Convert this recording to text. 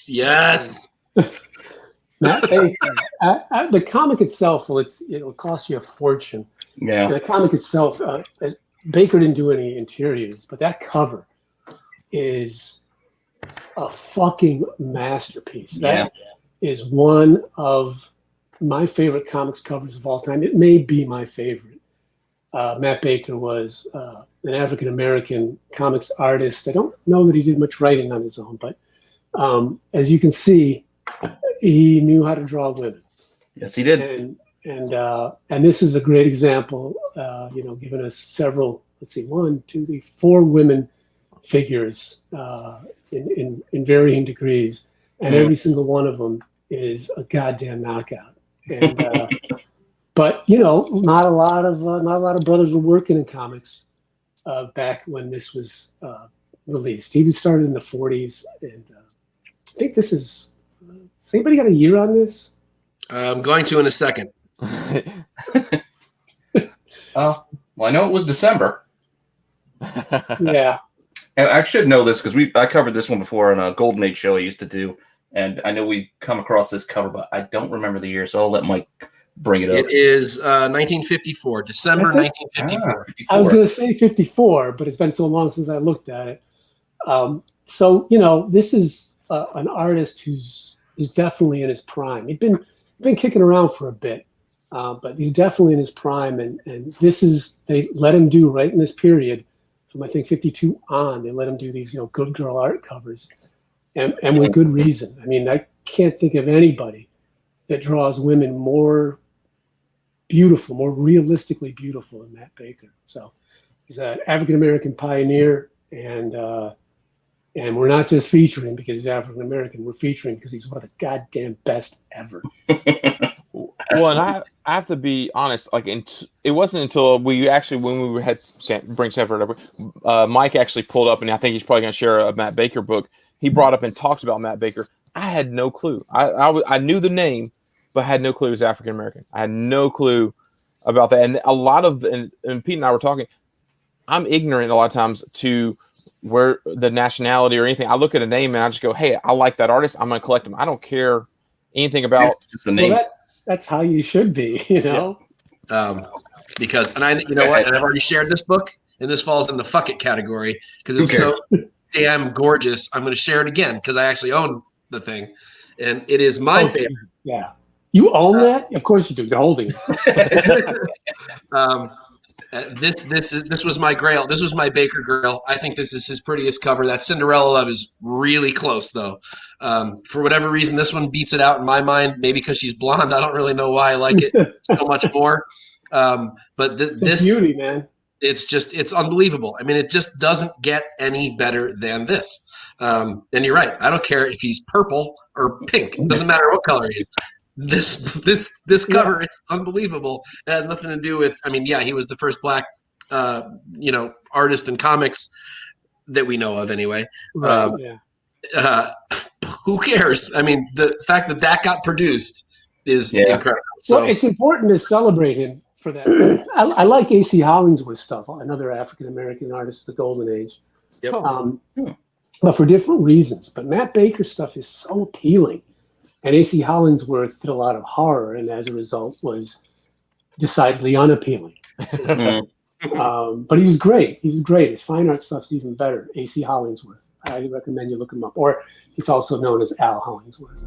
Yes. Yes. Matt Baker. The comic itself, it'll cost you a fortune. Yeah. And the comic itself, Baker didn't do any interiors, but that cover is a fucking masterpiece. That is one of my favorite comics covers of all time. It may be my favorite. Matt Baker was an African-American comics artist. I don't know that he did much writing on his own, but as you can see, he knew how to draw women. Yes, he did. And this is a great example, giving us several, 4 women figures in varying degrees. And every single one of them is a goddamn knockout. And, but, not a lot of brothers were working in comics back when this was released. He was started in the 40s. And I think this is, has anybody got a year on this? I'm going to in a second. Well, I know it was December. Yeah. And I should know this because I covered this one before on a Golden Age show I used to do. And I know we come across this cover, but I don't remember the year, so I'll let Mike bring it up. It is 1954, December 1954. I was going to say 54, but it's been so long since I looked at it. This is an artist who's definitely in his prime. He'd been kicking around for a bit, but he's definitely in his prime. And they let him do right in this period from I think 52 on. They let him do these good girl art covers, and with good reason. I mean, I can't think of anybody that draws women more beautiful, more realistically beautiful than Matt Baker. So he's an African-American pioneer, and we're not just featuring because he's African-American. We're featuring because he's one of the goddamn best ever. Well, and I have to be honest. It wasn't until when we had bring Sanford over, Mike actually pulled up, and I think he's probably going to share a Matt Baker book. He brought up and talked about Matt Baker. I had no clue. I knew the name, but had no clue he was African American. I had no clue about that. And a lot of and Pete and I were talking. I'm ignorant a lot of times to where the nationality or anything. I look at a name and I just go, "Hey, I like that artist. I'm going to collect them." I don't care anything about just the name. Well, that's how you should be, Because and I've already shared this book, and this falls in the fuck it category because it's so damn gorgeous. I'm going to share it again because I actually own the thing, and it is my favorite. Yeah, you own that? Of course you do. You're holding it. This was my Grail. This was my Baker Grail. I think this is his prettiest cover. That Cinderella Love is really close, though. For whatever reason, this one beats it out in my mind. Maybe because she's blonde. I don't really know why I like it so much more. But this beauty, man. It's unbelievable. I mean, it just doesn't get any better than this. And you're right. I don't care if he's purple or pink. It doesn't matter what color he is. This cover is unbelievable. It has nothing to do with. I mean, yeah, he was the first black, artist in comics that we know of, anyway. Who cares? I mean, the fact that got produced is incredible. So well, it's important to celebrate him for that. I like A.C. Hollingsworth stuff, another African American artist of the Golden Age. Yep. But for different reasons. But Matt Baker's stuff is so appealing. And A.C. Hollingsworth did a lot of horror, and as a result was decidedly unappealing. But he was great. He was great. His fine art stuff's even better. A.C. Hollingsworth. I highly recommend you look him up. Or he's also known as Al Hollingsworth.